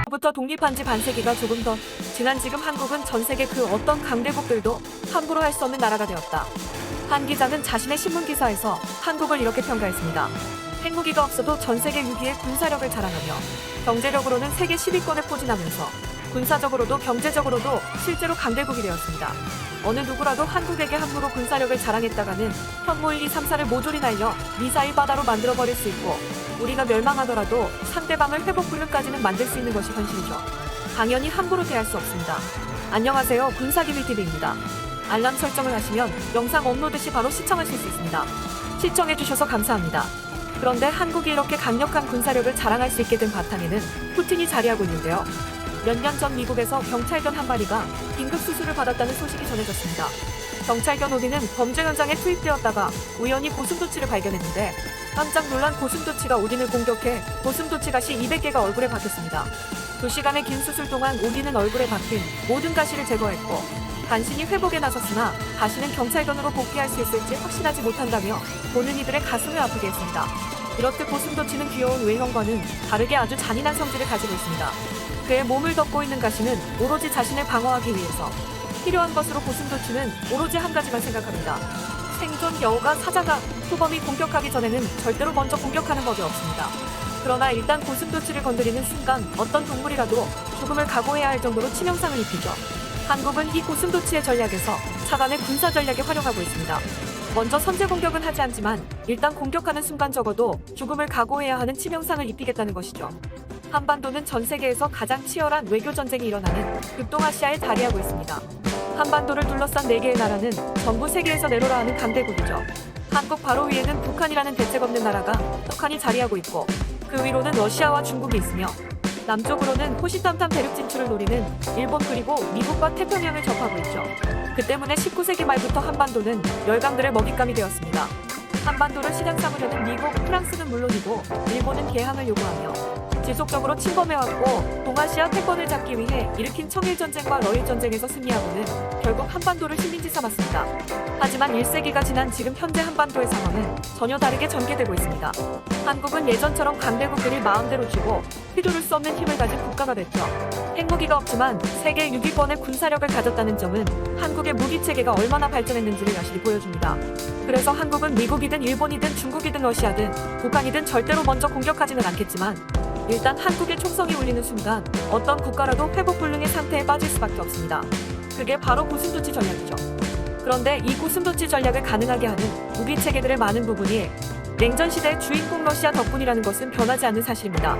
부터 독립한 지 반세기가 조금 더 지난 지금 한국은 전 세계 그 어떤 강대국들도 함부로 할 수 없는 나라가 되었다. 한 기자는 자신의 신문 기사에서 한국을 이렇게 평가했습니다. 핵무기가 없어도 전 세계 6위의 군사력을 자랑하며 경제력으로는 세계 10위권에 포진하면서 군사적으로도 경제적으로도 실제로 강대국이 되었습니다. 어느 누구라도 한국에게 함부로 군사력을 자랑했다가는 현무 1, 2, 3, 4를 모조리 날려 미사일 바다로 만들어버릴 수 있고 우리가 멸망하더라도 상대방을 회복불능까지는 만들 수 있는 것이 현실이죠. 당연히 함부로 대할 수 없습니다. 안녕하세요. 군사기밀TV입니다. 알람 설정을 하시면 영상 업로드 시 바로 시청하실 수 있습니다. 시청해주셔서 감사합니다. 그런데 한국이 이렇게 강력한 군사력을 자랑할 수 있게 된 바탕에는 푸틴이 자리하고 있는데요. 몇 년 전 미국에서 경찰견 한 마리가 긴급 수술을 받았다는 소식이 전해졌습니다. 경찰견 오디는 범죄 현장에 투입되었다가 우연히 고슴도치를 발견했는데 깜짝 놀란 고슴도치가 오딘을 공격해 고슴도치 가시 200개가 얼굴에 박혔습니다. 2시간의 긴 수술 동안 오딘은 얼굴에 박힌 모든 가시를 제거했고 간신히 회복에 나섰으나 다시는 경찰견으로 복귀할 수 있을지 확신하지 못한다며 보는 이들의 가슴을 아프게 했습니다. 이렇듯 고슴도치는 귀여운 외형과는 다르게 아주 잔인한 성질을 가지고 있습니다. 그의 몸을 덮고 있는 가시는 오로지 자신을 방어하기 위해서 필요한 것으로 고슴도치는 오로지 한 가지만 생각합니다. 생존, 여우가, 사자가 표범이 공격하기 전에는 절대로 먼저 공격하는 법이 없습니다. 그러나 일단 고슴도치를 건드리는 순간 어떤 동물이라도 죽음을 각오해야 할 정도로 치명상을 입히죠. 한국은 이 고슴도치의 전략에서 차관의 군사 전략에 활용하고 있습니다. 먼저 선제 공격은 하지 않지만 일단 공격하는 순간 적어도 죽음을 각오해야 하는 치명상을 입히겠다는 것이죠. 한반도는 전 세계에서 가장 치열한 외교 전쟁이 일어나는 극동아시아에 자리하고 있습니다. 한반도를 둘러싼 4개의 나라는 전부 세계에서 내로라 하는 강대국이죠. 한국 바로 위에는 북한이라는 대책 없는 나라가 떡하니 자리하고 있고 그 위로는 러시아와 중국이 있으며 남쪽으로는 호시탐탐 대륙 진출을 노리는 일본 그리고 미국과 태평양을 접하고 있죠. 그 때문에 19세기 말부터 한반도는 열강들의 먹잇감이 되었습니다. 한반도를 시장 삼으려는 미국, 프랑스는 물론이고 일본은 개항을 요구하며 지속적으로 침범해왔고 동아시아 패권을 잡기 위해 일으킨 청일전쟁과 러일전쟁에서 승리하고는 결국 한반도를 식민지 삼았습니다. 하지만 1세기가 지난 지금 현재 한반도의 상황은 전혀 다르게 전개되고 있습니다. 한국은 예전처럼 강대국들이 마음대로 주고 휘두를 수 없는 힘을 가진 국가가 됐죠. 핵무기가 없지만 세계 6위권의 군사력을 가졌다는 점은 한국의 무기체계가 얼마나 발전했는지를 여실히 보여줍니다. 그래서 한국은 미국이든 일본이든 중국이든 러시아든 북한이든 절대로 먼저 공격하지는 않겠지만 일단 한국의 총성이 울리는 순간 어떤 국가라도 회복불능의 상태에 빠질 수밖에 없습니다. 그게 바로 고슴도치 전략이죠. 그런데 이 고슴도치 전략을 가능하게 하는 무기체계들의 많은 부분이 냉전시대의 주인공 러시아 덕분이라는 것은 변하지 않는 사실입니다.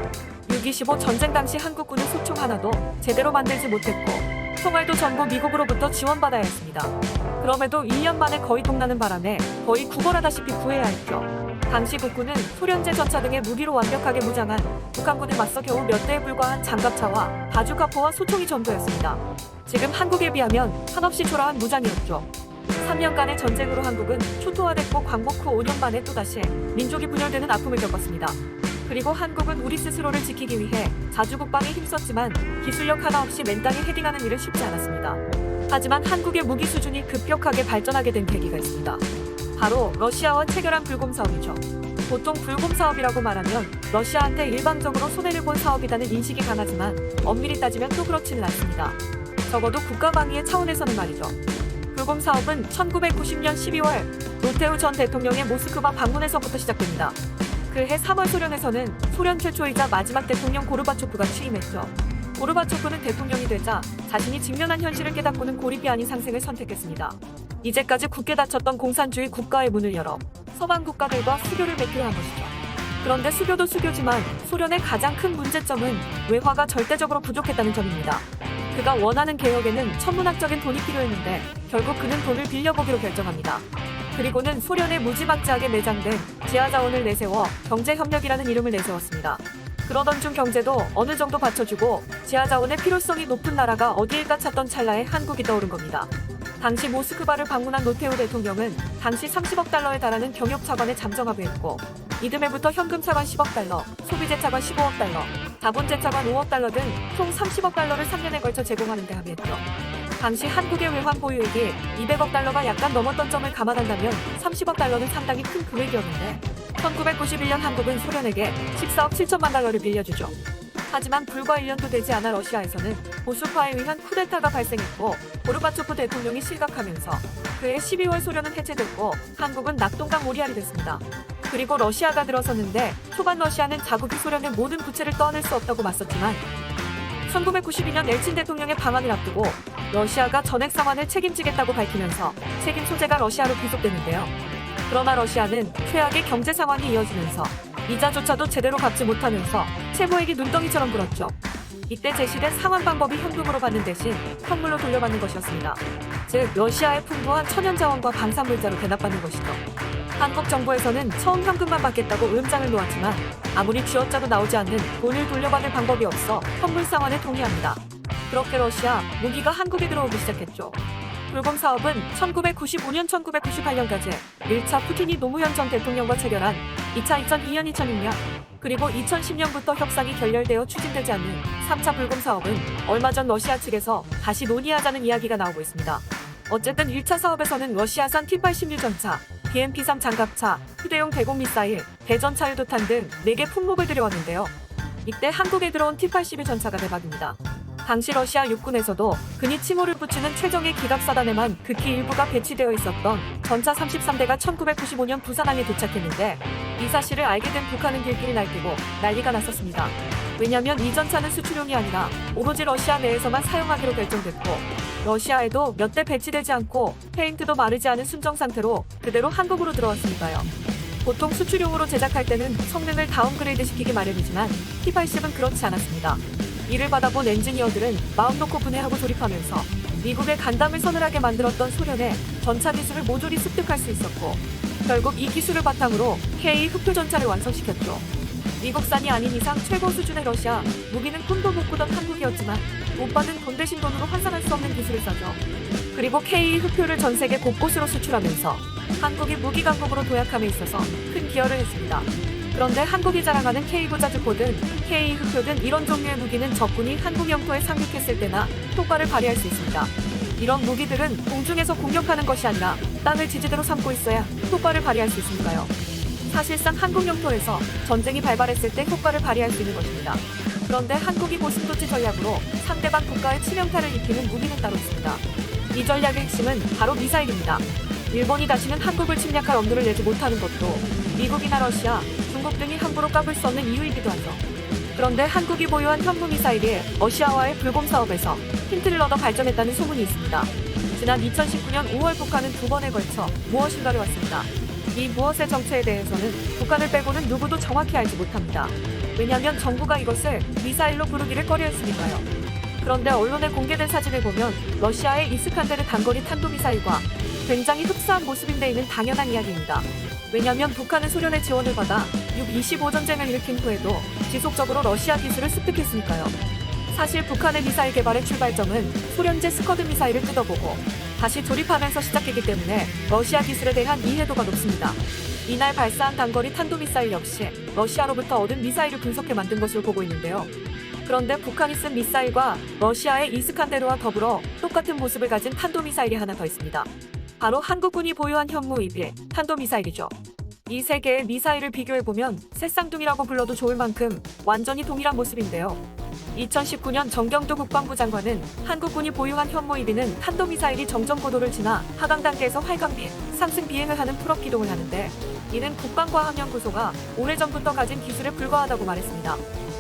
6.25 전쟁 당시 한국군은 소총 하나도 제대로 만들지 못했고 총알도 전부 미국으로부터 지원받아야 했습니다. 그럼에도 1년 만에 거의 동나는 바람에 거의 구걸하다시피 구해야 했죠. 당시 국군은 소련제 전차 등의 무기로 완벽하게 무장한 북한군에 맞서 겨우 몇 대에 불과한 장갑차와 바주카포와 소총이 전부였습니다. 지금 한국에 비하면 한없이 초라한 무장이었죠. 3년간의 전쟁으로 한국은 초토화됐고 광복 후 5년 만에 또다시 민족이 분열되는 아픔을 겪었습니다. 그리고 한국은 우리 스스로를 지키기 위해 자주국방에 힘썼지만 기술력 하나 없이 맨 땅에 헤딩하는 일은 쉽지 않았습니다. 하지만 한국의 무기 수준이 급격하게 발전하게 된 계기가 있습니다. 바로 러시아와 체결한 불곰 사업이죠. 보통 불곰 사업이라고 말하면 러시아한테 일방적으로 손해를 본 사업이라는 인식이 강하지만 엄밀히 따지면 또 그렇지는 않습니다. 적어도 국가방위의 차원에서는 말이죠. 불곰 사업은 1990년 12월 노태우 전 대통령의 모스크바 방문에서부터 시작됩니다. 그해 3월 소련에서는 소련 최초이자 마지막 대통령 고르바초프가 취임했죠. 고르바초프는 대통령이 되자 자신이 직면한 현실을 깨닫고는 고립이 아닌 상생을 선택했습니다. 이제까지 굳게 닫혔던 공산주의 국가의 문을 열어 서방 국가들과 수교를 맺기로 한 것이죠. 그런데 수교도 수교지만 소련의 가장 큰 문제점은 외화가 절대적으로 부족했다는 점입니다. 그가 원하는 개혁에는 천문학적인 돈이 필요했는데 결국 그는 돈을 빌려보기로 결정합니다. 그리고는 소련에 무지막지하게 내장된 지하자원을 내세워 경제협력이라는 이름을 내세웠습니다. 그러던 중 경제도 어느 정도 받쳐주고 지하자원의 필요성이 높은 나라가 어디일까 찾던 찰나에 한국이 떠오른 겁니다. 당시 모스크바를 방문한 노태우 대통령은 당시 30억 달러에 달하는 경협 차관에 잠정합의했고 이듬해부터 현금 차관 10억 달러, 소비재 차관 15억 달러, 자본재 차관 5억 달러 등 총 30억 달러를 3년에 걸쳐 제공하는 데 합의했죠. 당시 한국의 외환 보유액이 200억 달러가 약간 넘었던 점을 감안한다면 30억 달러는 상당히 큰 금액이었는데 1991년 한국은 소련에게 14억 7천만 달러를 빌려주죠. 하지만 불과 1년도 되지 않아 러시아에서는 보수파에 의한 쿠데타가 발생했고 고르바초프 대통령이 실각하면서 그해 12월 소련은 해체됐고 한국은 낙동강 오리알이 됐습니다. 그리고 러시아가 들어섰는데 초반 러시아는 자국이 소련의 모든 부채를 떠안을 수 없다고 맞섰지만 1992년 엘친 대통령의 방한을 앞두고 러시아가 전액 상환을 책임지겠다고 밝히면서 책임 소재가 러시아로 귀속되는데요. 그러나 러시아는 최악의 경제 상황이 이어지면서 이자조차도 제대로 갚지 못하면서 채무액이 눈덩이처럼 불었죠. 이때 제시된 상환 방법이 현금으로 받는 대신 현물로 돌려받는 것이었습니다. 즉 러시아의 풍부한 천연자원과 방산물자로 대납받는 것이죠. 한국 정부에서는 처음 현금만 받겠다고 으름장을 놓았지만 아무리 쥐어짜도 나오지 않는 돈을 돌려받을 방법이 없어 현물 상환에 동의합니다. 그렇게 러시아 무기가 한국에 들어오기 시작했죠. 불곰 사업은 1995년 1998년까지 1차 푸틴이 노무현 전 대통령과 체결한 2차 2002년 2006년 그리고 2010년부터 협상이 결렬되어 추진되지 않는 3차 불곰 사업은 얼마 전 러시아 측에서 다시 논의하자는 이야기가 나오고 있습니다. 어쨌든 1차 사업에서는 러시아산 T-86 전차, BMP-3 장갑차, 휴대용 대공 미사일, 대전 차유도탄 등 4개 품목을 들여왔는데요. 이때 한국에 들어온 T-82 전차가 대박입니다. 당시 러시아 육군에서도 근위 침호를 붙이는 최정예 기갑사단에만 극히 일부가 배치되어 있었던 전차 33대가 1995년 부산항에 도착했는데 이 사실을 알게 된 북한은 길길이 날뛰고 난리가 났었습니다. 왜냐면 이 전차는 수출용이 아니라 오로지 러시아 내에서만 사용하기로 결정됐고 러시아에도 몇 대 배치되지 않고 페인트도 마르지 않은 순정 상태로 그대로 한국으로 들어왔으니까요. 보통 수출용으로 제작할 때는 성능을 다운그레이드 시키기 마련이지만 T-80은 그렇지 않았습니다. 이를 받아본 엔지니어들은 마음 놓고 분해하고 조립하면서 미국의 간담을 서늘하게 만들었던 소련의 전차 기술을 모조리 습득할 수 있었고 결국 이 기술을 바탕으로 K 흑표 전차를 완성시켰죠. 미국산이 아닌 이상 최고 수준의 러시아 무기는 꿈도 못 꾸던 한국이었지만 못 받은 돈 대신 돈으로 환산할 수 없는 기술을 써죠. 그리고 K 흑표를 전 세계 곳곳으로 수출하면서 한국이 무기 강국으로 도약함에 있어서 큰 기여를 했습니다. 그런데 한국이 자랑하는 K-부자주포든 K-흑표든 이런 종류의 무기는 적군이 한국 영토에 상륙했을 때나 효과를 발휘할 수 있습니다. 이런 무기들은 공중에서 공격하는 것이 아니라 땅을 지지대로 삼고 있어야 효과를 발휘할 수 있으니까요. 사실상 한국 영토에서 전쟁이 발발했을 때 효과를 발휘할 수 있는 것입니다. 그런데 한국이 고슴도치 전략으로 상대방 국가에 치명타를 입히는 무기는 따로 있습니다. 이 전략의 핵심은 바로 미사일입니다. 일본이 다시는 한국을 침략할 엄두를 내지 못하는 것도 미국이나 러시아, 중국 등이 함부로 까불 수 없는 이유이기도 하죠. 그런데 한국이 보유한 현무 미사일이 러시아와의 불곰 사업에서 힌트를 얻어 발전했다는 소문이 있습니다. 지난 2019년 5월 북한은 2번에 걸쳐 무엇인가를 왔습니다. 이 무엇의 정체에 대해서는 북한을 빼고는 누구도 정확히 알지 못합니다. 왜냐하면 정부가 이것을 미사일로 부르기를 꺼려했으니까요. 그런데 언론에 공개된 사진을 보면 러시아의 이스칸데르 단거리 탄도미사일과 굉장히 흡사한 모습인데 이는 당연한 이야기입니다. 왜냐하면 북한은 소련의 지원을 받아 6.25 전쟁을 일으킨 후에도 지속적으로 러시아 기술을 습득했으니까요. 사실 북한의 미사일 개발의 출발점은 소련제 스커드 미사일을 뜯어보고 다시 조립하면서 시작했기 때문에 러시아 기술에 대한 이해도가 높습니다. 이날 발사한 단거리 탄도미사일 역시 러시아로부터 얻은 미사일을 분석해 만든 것으로 보고 있는데요. 그런데 북한이 쓴 미사일과 러시아의 이스칸데르와 더불어 똑같은 모습을 가진 탄도미사일이 하나 더 있습니다. 바로 한국군이 보유한 현무-21 탄도미사일이죠. 이 세 개의 미사일을 비교해보면 새쌍둥이라고 불러도 좋을 만큼 완전히 동일한 모습인데요. 2019년 정경도 국방부 장관은 한국군이 보유한 현무-21은 탄도미사일이 정전고도를 지나 하강 단계에서 활강 및 상승 비행을 하는 풀업 기동을 하는데 이는 국방과학연구소가 오래전부터 가진 기술에 불과하다고 말했습니다.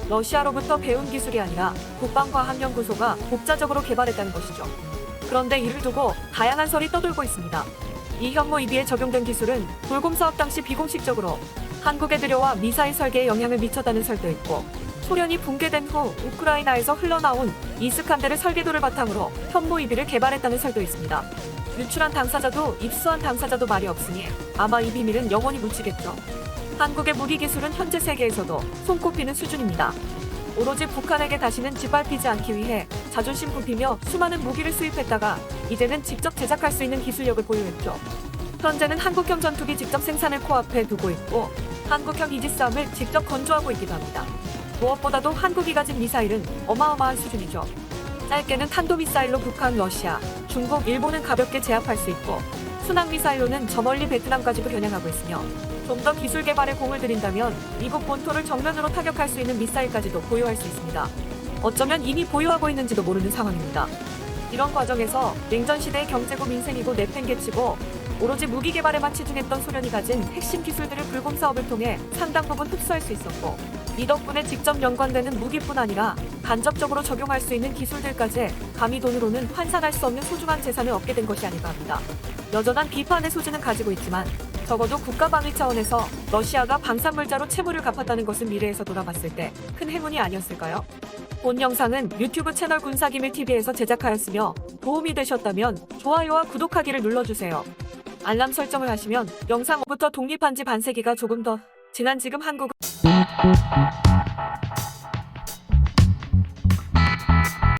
러시아로부터 배운 기술이 아니라 국방과학연구소가 독자적으로 개발했다는 것이죠. 그런데 이를 두고 다양한 설이 떠돌고 있습니다. 이 현무-22에 적용된 기술은 불곰 사업 당시 비공식적으로 한국에 들여와 미사일 설계에 영향을 미쳤다는 설도 있고 소련이 붕괴된 후 우크라이나에서 흘러나온 이스칸데르 설계도를 바탕으로 현무-22를 개발했다는 설도 있습니다. 유출한 당사자도 입수한 당사자도 말이 없으니 아마 이 비밀은 영원히 묻히겠죠. 한국의 무기 기술은 현재 세계에서도 손꼽히는 수준입니다. 오로지 북한에게 다시는 짓밟히지 않기 위해 자존심 굽히며 수많은 무기를 수입했다가 이제는 직접 제작할 수 있는 기술력을 보유했죠. 현재는 한국형 전투기 직접 생산을 코앞에 두고 있고 한국형 이지스함을 직접 건조하고 있기도 합니다. 무엇보다도 한국이 가진 미사일은 어마어마한 수준이죠. 짧게는 탄도미사일로 북한, 러시아, 중국, 일본은 가볍게 제압할 수 있고 순항미사일로는 저 멀리 베트남까지도 겨냥하고 있으며 좀 더 기술 개발에 공을 들인다면 미국 본토를 정면으로 타격할 수 있는 미사일까지도 보유할 수 있습니다. 어쩌면 이미 보유하고 있는지도 모르는 상황입니다. 이런 과정에서 냉전 시대의 경제고 민생이고 내팽개치고 오로지 무기 개발에만 치중했던 소련이 가진 핵심 기술들을 불공 사업을 통해 상당 부분 흡수할 수 있었고, 이 덕분에 직접 연관되는 무기뿐 아니라 간접적으로 적용할 수 있는 기술들까지 감히 돈으로는 환산할 수 없는 소중한 재산을 얻게 된 것이 아닌가 합니다. 여전한 비판의 소지는 가지고 있지만 적어도 국가방위 차원에서 러시아가 방산물자로 채무를 갚았다는 것은 미래에서 돌아봤을 때 큰 행운이 아니었을까요? 본 영상은 유튜브 채널 군사기밀TV에서 제작하였으며 도움이 되셨다면 좋아요와 구독하기를 눌러주세요. 알람 설정을 하시면 영상 후부터 독립한 지 반세기가 조금 더 지난 지금 한국은